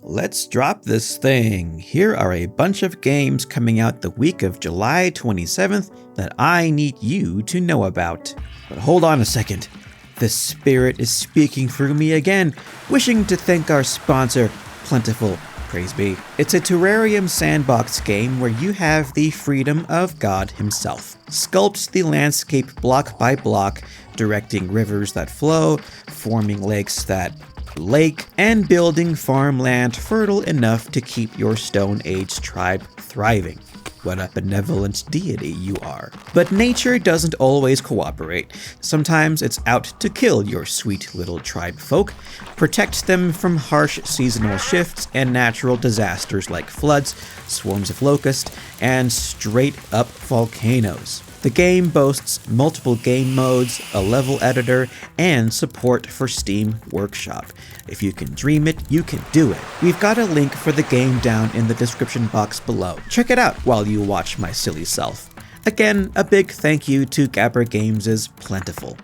Let's drop this thing. Here are a bunch of games coming out the week of July 27th that I need you to know about. But hold on a second. The spirit is speaking through me again, wishing to thank our sponsor, Plentiful. Praise be. It's a terrarium sandbox game where you have the freedom of God himself. Sculpt the landscape block by block, directing rivers that flow, forming lakes that lake, and building farmland fertile enough to keep your Stone Age tribe thriving. What a benevolent deity you are. But nature doesn't always cooperate. Sometimes it's out to kill your sweet little tribe folk, protect them from harsh seasonal shifts and natural disasters like floods, swarms of locusts, and straight-up volcanoes. The game boasts multiple game modes, a level editor, and support for Steam Workshop. If you can dream it, you can do it. We've got a link for the game down in the description box below. Check it out while you watch my silly self. Again, a big thank you to Gabber Games' Plentiful.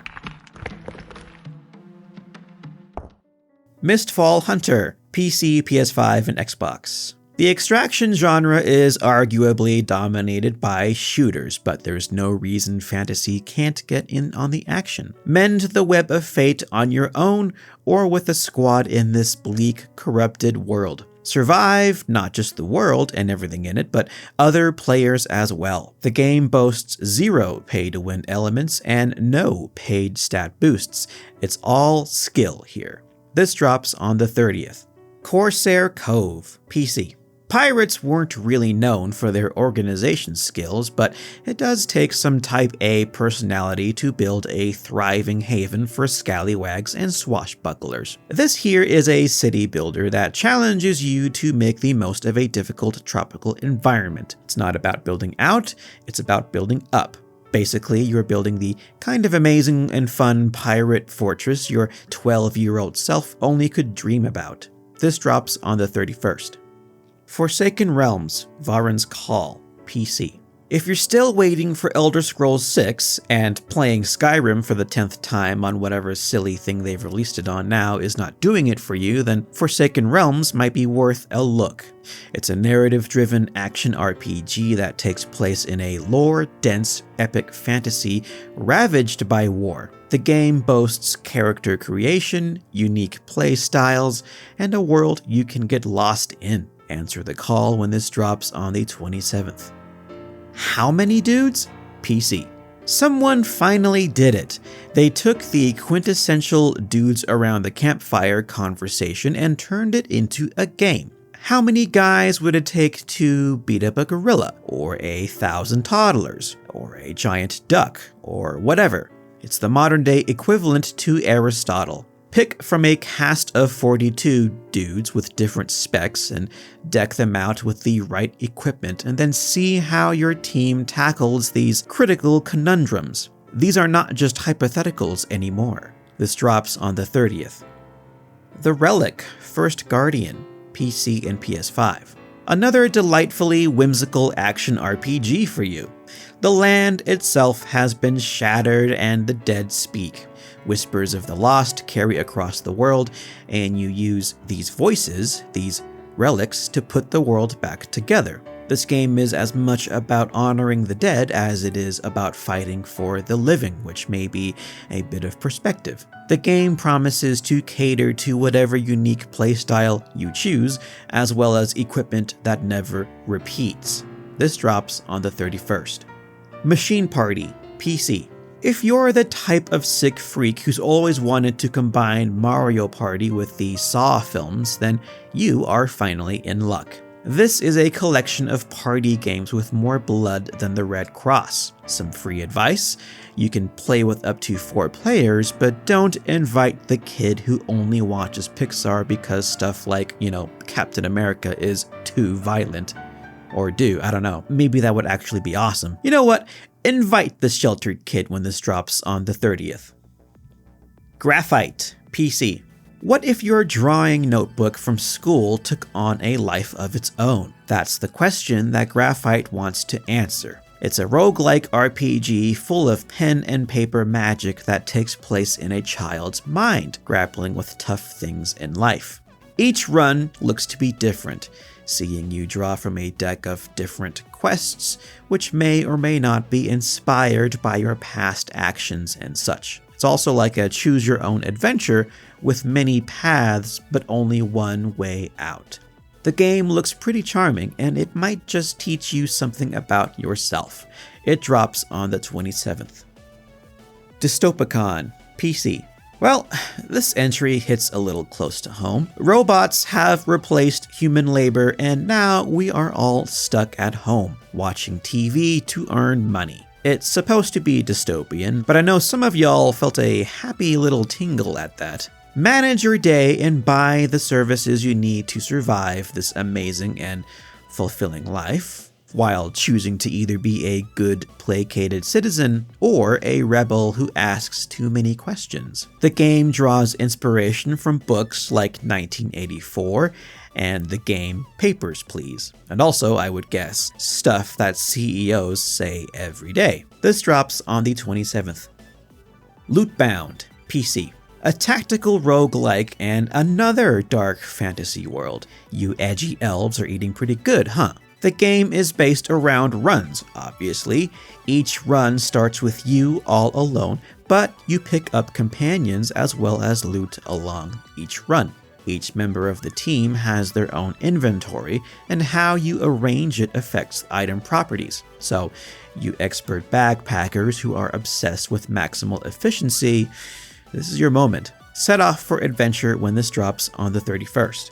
Mistfall Hunter, PC, PS5, and Xbox. The extraction genre is arguably dominated by shooters, but there's no reason fantasy can't get in on the action. Mend the web of fate on your own or with a squad in this bleak, corrupted world. Survive not just the world and everything in it, but other players as well. The game boasts 0 pay-to-win elements and no paid stat boosts. It's all skill here. This drops on the 30th. Corsair Cove, PC. Pirates weren't really known for their organization skills, but it does take some Type A personality to build a thriving haven for scallywags and swashbucklers. This here is a city builder that challenges you to make the most of a difficult tropical environment. It's not about building out, it's about building up. Basically, you're building the kind of amazing and fun pirate fortress your 12-year-old self only could dream about. This drops on the 31st. Forsaken Realms, Vahrin's Call, PC. If you're still waiting for Elder Scrolls 6 and playing Skyrim for the 10th time on whatever silly thing they've released it on now is not doing it for you, then Forsaken Realms might be worth a look. It's a narrative-driven action RPG that takes place in a lore-dense epic fantasy ravaged by war. The game boasts character creation, unique play styles, and a world you can get lost in. Answer the call when this drops on the 27th. How many dudes? PC. Someone finally did it. They took the quintessential dudes around the campfire conversation and turned it into a game. How many guys would it take to beat up a gorilla, or 1,000 toddlers, or a giant duck, or whatever? It's the modern-day equivalent to Aristotle. Pick from a cast of 42 dudes with different specs and deck them out with the right equipment, and then see how your team tackles these critical conundrums. These are not just hypotheticals anymore. This drops on the 30th. The Relic, First Guardian, PC and PS5. Another delightfully whimsical action RPG for you. The land itself has been shattered and the dead speak. Whispers of the lost carry across the world, and you use these voices, these relics, to put the world back together. This game is as much about honoring the dead as it is about fighting for the living, which may be a bit of perspective. The game promises to cater to whatever unique playstyle you choose, as well as equipment that never repeats. This drops on the 31st. Machine Party, PC. If you're the type of sick freak who's always wanted to combine Mario Party with the Saw films, then you are finally in luck. This is a collection of party games with more blood than the Red Cross. Some free advice: you can play with up to 4 players, but don't invite the kid who only watches Pixar because stuff like, Captain America is too violent. Or I don't know. Maybe that would actually be awesome. You know what? Invite the sheltered kid when this drops on the 30th. Graphite, PC. What if your drawing notebook from school took on a life of its own? That's the question that Graphite wants to answer. It's a roguelike RPG full of pen and paper magic that takes place in a child's mind, grappling with tough things in life. Each run looks to be different, seeing you draw from a deck of different quests, which may or may not be inspired by your past actions and such. It's also like a choose-your-own-adventure with many paths but only one way out. The game looks pretty charming, and it might just teach you something about yourself. It drops on the 27th. Dystopicon, PC. Well, this entry hits a little close to home. Robots have replaced human labor, and now we are all stuck at home, watching TV to earn money. It's supposed to be dystopian, but I know some of y'all felt a happy little tingle at that. Manage your day and buy the services you need to survive this amazing and fulfilling life, while choosing to either be a good, placated citizen or a rebel who asks too many questions. The game draws inspiration from books like 1984 and the game Papers, Please, and also, I would guess, stuff that CEOs say every day. This drops on the 27th. Lootbound, PC. A tactical roguelike and another dark fantasy world. You edgy elves are eating pretty good, huh? The game is based around runs, obviously. Each run starts with you all alone, but you pick up companions as well as loot along each run. Each member of the team has their own inventory, and how you arrange it affects item properties. So, you expert backpackers who are obsessed with maximal efficiency, this is your moment. Set off for adventure when this drops on the 31st.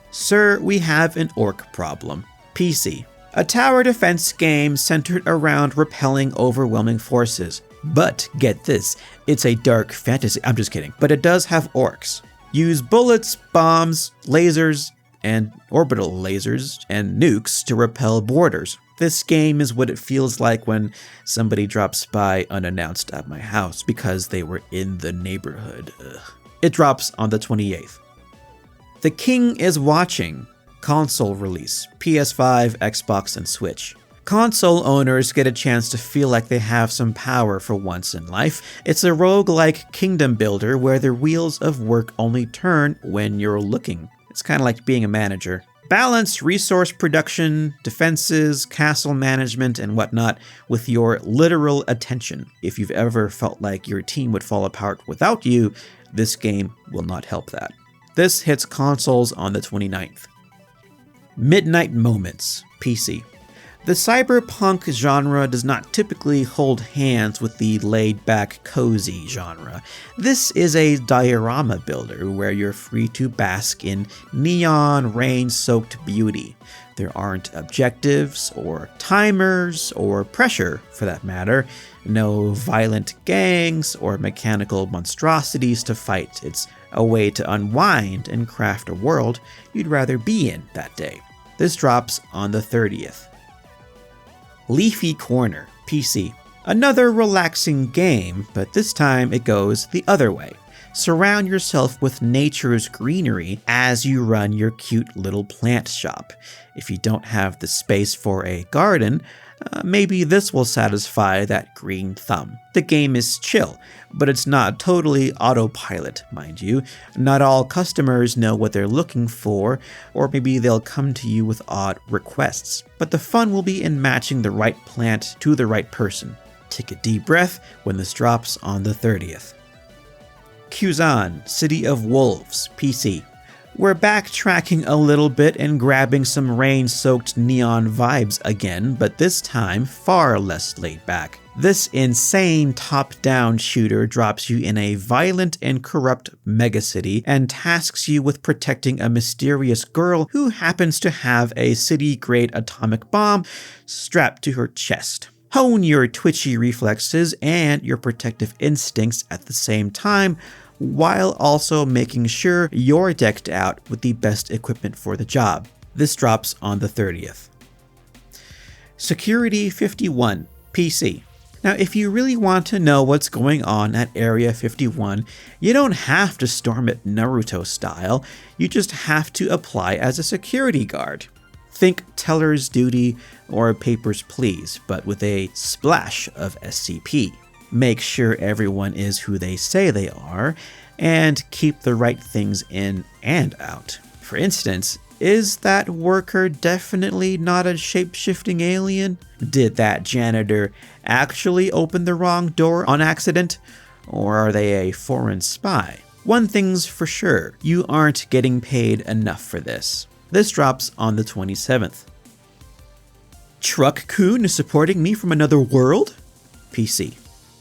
Sir, we have an orc problem. PC. A tower defense game centered around repelling overwhelming forces. But get this, it's a dark fantasy. I'm just kidding. But it does have orcs. Use bullets, bombs, lasers, and orbital lasers, and nukes to repel borders. This game is what it feels like when somebody drops by unannounced at my house because they were in the neighborhood. Ugh. It drops on the 28th. The King is Watching. Console release, PS5, Xbox, and Switch. Console owners get a chance to feel like they have some power for once in life. It's a roguelike kingdom builder where the wheels of work only turn when you're looking. It's kind of like being a manager. Balance resource production, defenses, castle management, and whatnot with your literal attention. If you've ever felt like your team would fall apart without you, this game will not help that. This hits consoles on the 29th. Midnight Moments, PC. The cyberpunk genre does not typically hold hands with the laid-back, cozy genre. This is a diorama builder where you're free to bask in neon, rain-soaked beauty. There aren't objectives, or timers, or pressure, for that matter. No violent gangs or mechanical monstrosities to fight. It's a way to unwind and craft a world you'd rather be in that day. This drops on the 30th. Leafy Corner, PC. Another relaxing game, but this time it goes the other way. Surround yourself with nature's greenery as you run your cute little plant shop. If you don't have the space for a garden, maybe this will satisfy that green thumb. The game is chill, but it's not totally autopilot, mind you. Not all customers know what they're looking for, or maybe they'll come to you with odd requests. But the fun will be in matching the right plant to the right person. Take a deep breath when this drops on the 30th. Kusan, City of Wolves, PC. We're backtracking a little bit and grabbing some rain-soaked neon vibes again, but this time far less laid back. This insane top-down shooter drops you in a violent and corrupt megacity and tasks you with protecting a mysterious girl who happens to have a city-grade atomic bomb strapped to her chest. Hone your twitchy reflexes and your protective instincts at the same time, while also making sure you're decked out with the best equipment for the job. This drops on the 30th. Security 51, PC. Now, if you really want to know what's going on at Area 51, you don't have to storm it Naruto style, you just have to apply as a security guard. Think Teller's Duty or Papers, Please, but with a splash of SCP. Make sure everyone is who they say they are, and keep the right things in and out. For instance, is that worker definitely not a shape-shifting alien? Did that janitor actually open the wrong door on accident? Or are they a foreign spy? One thing's for sure, you aren't getting paid enough for this. This drops on the 27th. Truck-Kun is supporting me from another world? PC.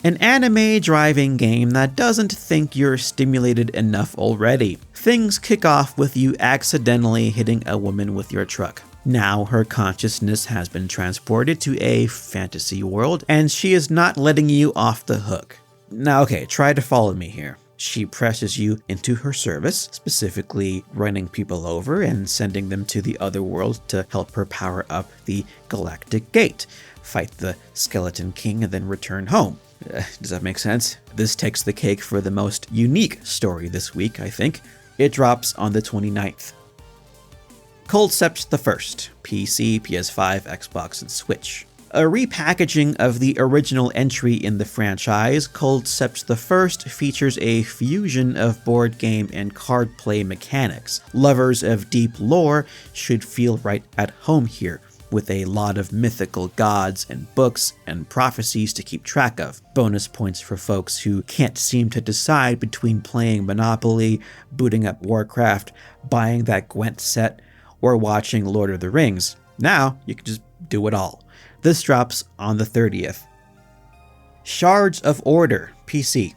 An anime driving game that doesn't think you're stimulated enough already. Things kick off with you accidentally hitting a woman with your truck. Now her consciousness has been transported to a fantasy world, and she is not letting you off the hook. Now okay, try to follow me here. She presses you into her service, specifically running people over and sending them to the other world to help her power up the Galactic Gate, fight the Skeleton King, and then return home. Does that make sense? This takes the cake for the most unique story this week, I think. It drops on the 29th. Culdcept The First, PC, PS5, Xbox, and Switch. A repackaging of the original entry in the franchise, Culdcept The First features a fusion of board game and card play mechanics. Lovers of deep lore should feel right at home here, with a lot of mythical gods and books and prophecies to keep track of. Bonus points for folks who can't seem to decide between playing Monopoly, booting up Warcraft, buying that Gwent set, or watching Lord of the Rings. Now, you can just do it all. This drops on the 30th. Shards of Order, PC.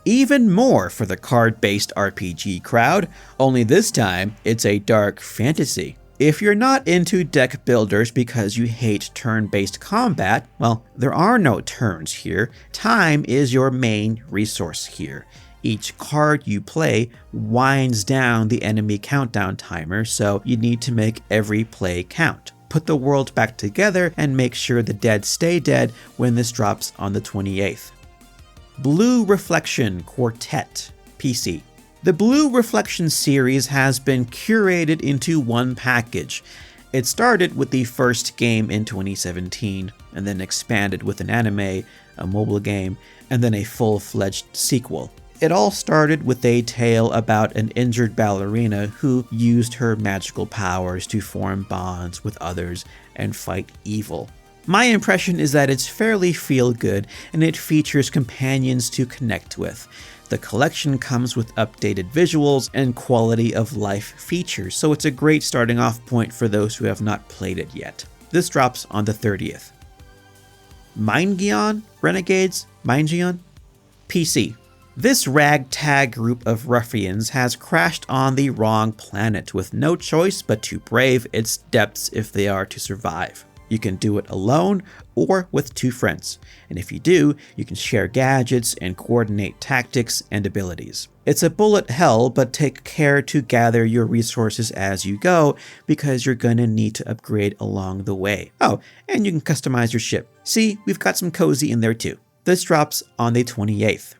Even more for the card-based RPG crowd, only this time it's a dark fantasy. If you're not into deck builders because you hate turn-based combat, well, there are no turns here. Time is your main resource here. Each card you play winds down the enemy countdown timer, so you need to make every play count. Put the world back together and make sure the dead stay dead when this drops on the 28th. Blue Reflection Quartet, PC. The Blue Reflection series has been curated into one package. It started with the first game in 2017, and then expanded with an anime, a mobile game, and then a full-fledged sequel. It all started with a tale about an injured ballerina who used her magical powers to form bonds with others and fight evil. My impression is that it's fairly feel-good, and it features companions to connect with. The collection comes with updated visuals and quality of life features, so it's a great starting off point for those who have not played it yet. This drops on the 30th. MineGeon? Renegades? MineGeon? PC. This ragtag group of ruffians has crashed on the wrong planet with no choice but to brave its depths if they are to survive. You can do it alone or with two friends, and if you do, you can share gadgets and coordinate tactics and abilities. It's a bullet hell, but take care to gather your resources as you go, because you're gonna need to upgrade along the way. Oh, and you can customize your ship. See, we've got some cozy in there too. This drops on the 28th.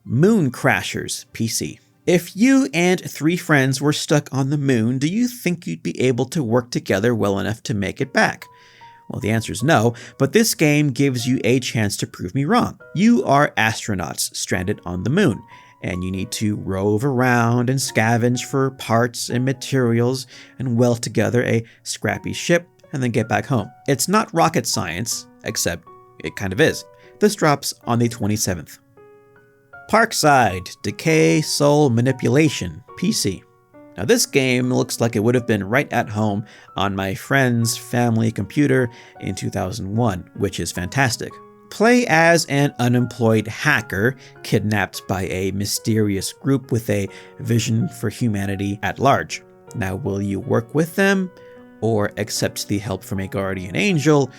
Moon Crashers, PC. If you and 3 friends were stuck on the moon, do you think you'd be able to work together well enough to make it back? Well, the answer is no, but this game gives you a chance to prove me wrong. You are astronauts stranded on the moon, and you need to rove around and scavenge for parts and materials and weld together a scrappy ship and then get back home. It's not rocket science, except it kind of is. This drops on the 27th. PARKSIDE, Decay Soul Manipulation, PC. Now this game looks like it would have been right at home on my friend's family computer in 2001, which is fantastic. Play as an unemployed hacker kidnapped by a mysterious group with a vision for humanity at large. Now will you work with them, or accept the help from a guardian angel,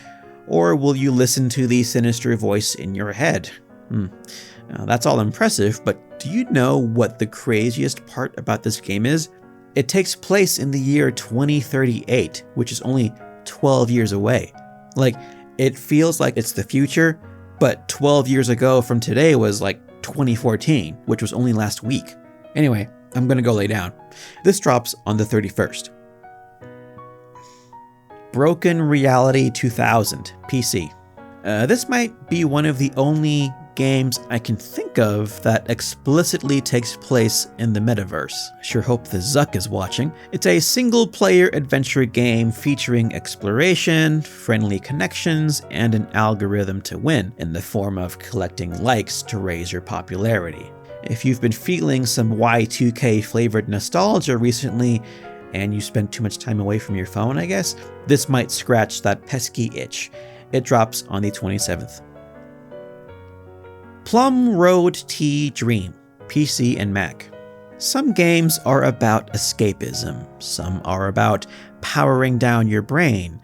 or will you listen to the sinister voice in your head? Now, that's all impressive, but do you know what the craziest part about this game is? It takes place in the year 2038, which is only 12 years away. Like, it feels like it's the future, but 12 years ago from today was like 2014, which was only last week. Anyway, I'm gonna go lay down. This drops on the 31st. Broken Reality 2000, PC. This might be one of the only games I can think of that explicitly takes place in the metaverse. I sure hope the Zuck is watching. It's a single-player adventure game featuring exploration, friendly connections, and an algorithm to win in the form of collecting likes to raise your popularity. If you've been feeling some Y2K flavored nostalgia recently, and you spend too much time away from your phone, I guess, this might scratch that pesky itch. It drops on the 27th. Plum Road T Dream, PC and Mac. Some games are about escapism, some are about powering down your brain,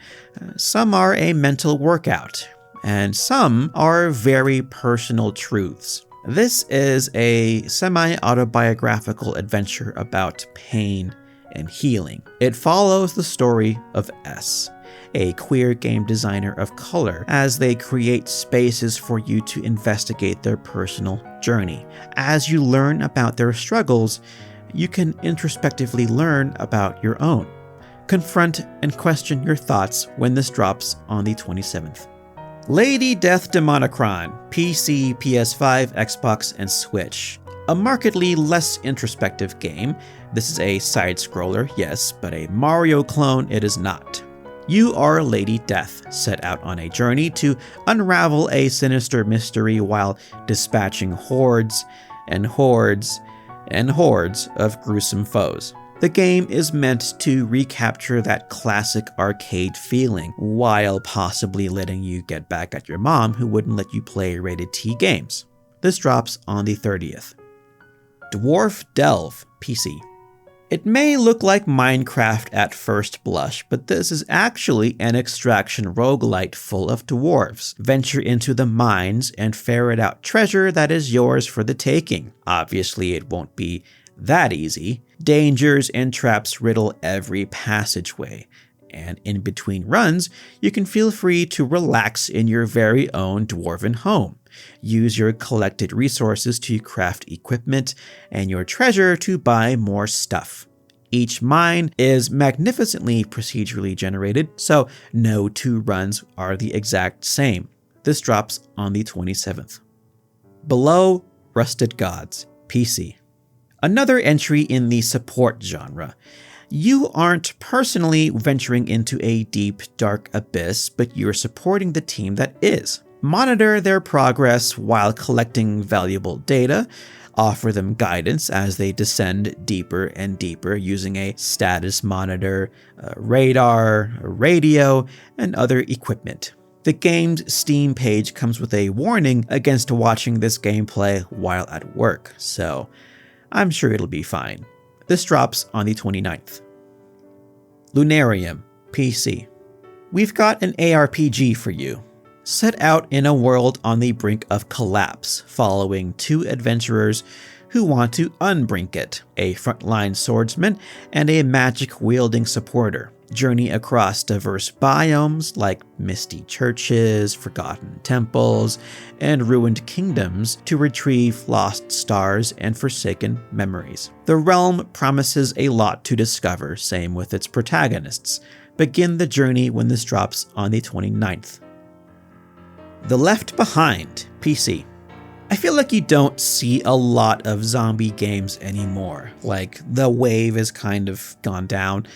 some are a mental workout, and some are very personal truths. This is a semi-autobiographical adventure about pain and healing. It follows the story of S, a queer game designer of color, as they create spaces for you to investigate their personal journey. As you learn about their struggles, you can introspectively learn about your own. Confront and question your thoughts when this drops on the 27th. Lady Death Demonicron, PC, PS5, Xbox, and Switch. A markedly less introspective game. This is a side-scroller, yes, but a Mario clone it is not. You are Lady Death, set out on a journey to unravel a sinister mystery while dispatching hordes and hordes and hordes of gruesome foes. The game is meant to recapture that classic arcade feeling, while possibly letting you get back at your mom who wouldn't let you play rated T games. This drops on the 30th. Dwarf Delve, PC. It may look like Minecraft at first blush, but this is actually an extraction roguelite full of dwarves. Venture into the mines and ferret out treasure that is yours for the taking. Obviously, it won't be that easy. Dangers and traps riddle every passageway, and in between runs, you can feel free to relax in your very own dwarven home. Use your collected resources to craft equipment, and your treasure to buy more stuff. Each mine is magnificently procedurally generated, so no two runs are the exact same. This drops on the 27th. Below Rusted Gods, PC. Another entry in the support genre. You aren't personally venturing into a deep, dark abyss, but you're supporting the team that is. Monitor their progress while collecting valuable data, offer them guidance as they descend deeper and deeper using a status monitor, a radar, a radio, and other equipment. The game's Steam page comes with a warning against watching this gameplay while at work, so I'm sure it'll be fine. This drops on the 29th. Lunarium, PC. We've got an ARPG for you. Set out in a world on the brink of collapse, following two adventurers who want to unbrink it, a frontline swordsman and a magic-wielding supporter. Journey across diverse biomes like misty churches, forgotten temples, and ruined kingdoms to retrieve lost stars and forsaken memories. The realm promises a lot to discover, same with its protagonists. Begin the journey when this drops on the 29th. The Left Behind, PC. I feel like you don't see a lot of zombie games anymore. Like, the wave has kind of gone down.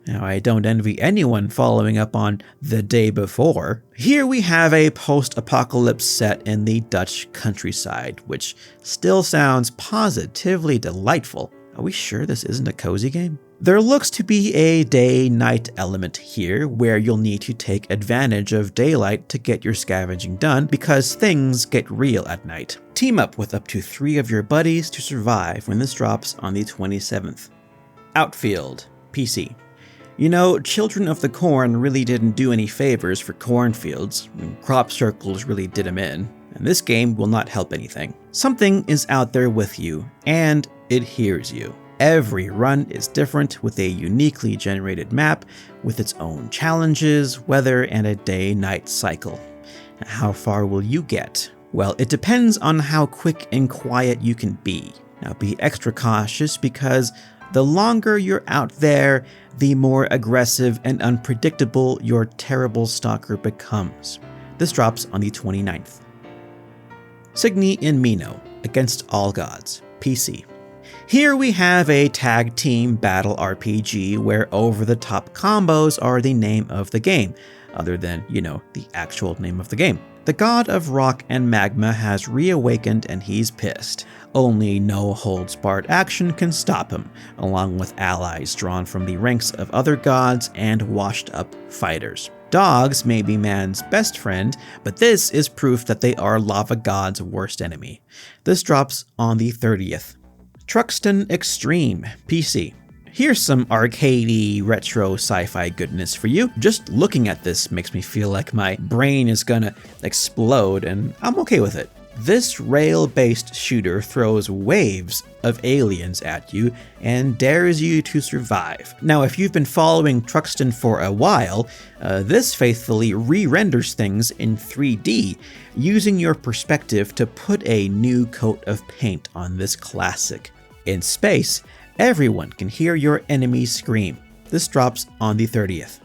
Now, I don't envy anyone following up on The Day Before. Here we have a post-apocalypse set in the Dutch countryside, which still sounds positively delightful. Are we sure this isn't a cozy game? There looks to be a day-night element here, where you'll need to take advantage of daylight to get your scavenging done, because things get real at night. Team up with up to 3 of your buddies to survive when this drops on the 27th. Outfield, PC. You know, Children of the Corn really didn't do any favors for cornfields. Crop circles really did them in, and this game will not help anything. Something is out there with you, and it hears you. Every run is different, with a uniquely generated map with its own challenges, weather, and a day-night cycle. How far will you get? Well, it depends on how quick and quiet you can be. Now be extra cautious, because the longer you're out there, the more aggressive and unpredictable your terrible stalker becomes. This drops on the 29th. Signey and Mino, Against All Gods, PC. Here we have a tag team battle RPG where over-the-top combos are the name of the game, other than, the actual name of the game. The god of rock and magma has reawakened and he's pissed. Only no-holds-barred action can stop him, along with allies drawn from the ranks of other gods and washed-up fighters. Dogs may be man's best friend, but this is proof that they are lava god's worst enemy. This drops on the 30th. Truxton Extreme, PC. Here's some arcadey, retro sci-fi goodness for you. Just looking at this makes me feel like my brain is gonna explode, and I'm okay with it. This rail-based shooter throws waves of aliens at you and dares you to survive. Now, if you've been following Truxton for a while, this faithfully re-renders things in 3D, using your perspective to put a new coat of paint on this classic. In space, everyone can hear your enemies scream. This drops on the 30th.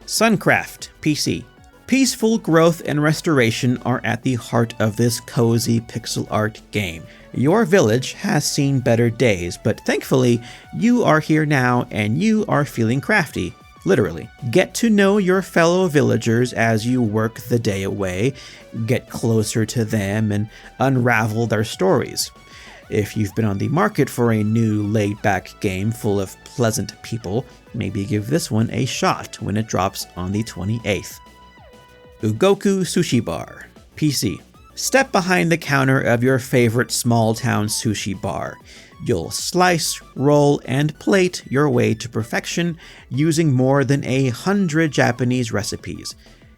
Suncraft, PC. Peaceful growth and restoration are at the heart of this cozy pixel art game. Your village has seen better days, but thankfully, you are here now and you are feeling crafty. Literally. Get to know your fellow villagers as you work the day away, get closer to them, and unravel their stories. If you've been on the market for a new laid-back game full of pleasant people, maybe give this one a shot when it drops on the 28th. Ugoku Sushi Bar, PC. Step behind the counter of your favorite small-town sushi bar. You'll slice, roll, and plate your way to perfection using more than 100 Japanese recipes.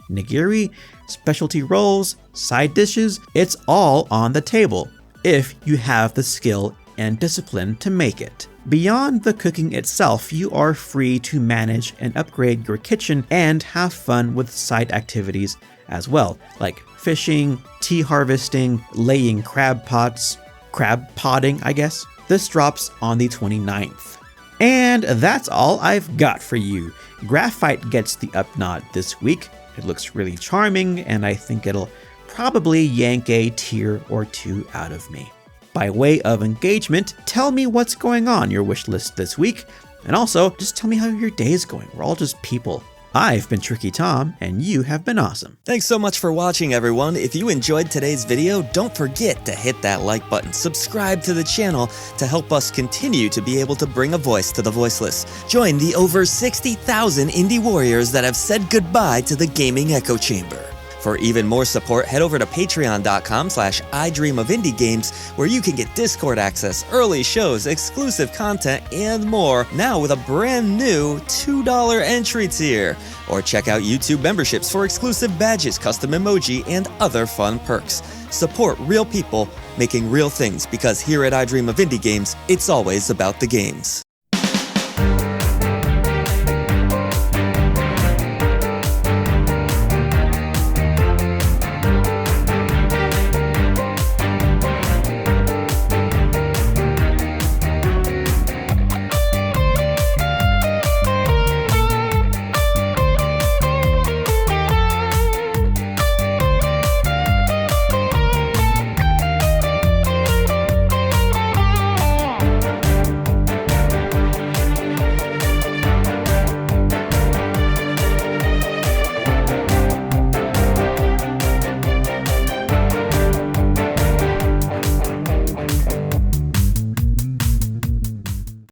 Nigiri, specialty rolls, side dishes, it's all on the table, if you have the skill and discipline to make it. Beyond the cooking itself, you are free to manage and upgrade your kitchen and have fun with side activities as well, like fishing, tea harvesting, laying crab pots, crab potting, I guess. This drops on the 29th. And that's all I've got for you. Graphite gets the up nod this week. It looks really charming, and I think it'll probably yank a tier or two out of me. By way of engagement, tell me what's going on your wish list this week, and also just tell me how your day is going. We're all just people. I've been Tricky Tom, and you have been awesome. Thanks so much for watching, everyone. If you enjoyed today's video, don't forget to hit that like button, subscribe to the channel to help us continue to be able to bring a voice to the voiceless. Join the over 60,000 indie warriors that have said goodbye to the gaming echo chamber. For even more support, head over to patreon.com/idreamofindiegames, where you can get Discord access, early shows, exclusive content, and more, now with a brand new $2 entry tier. Or check out YouTube memberships for exclusive badges, custom emoji, and other fun perks. Support real people making real things, because here at I Dream of Indie Games, it's always about the games.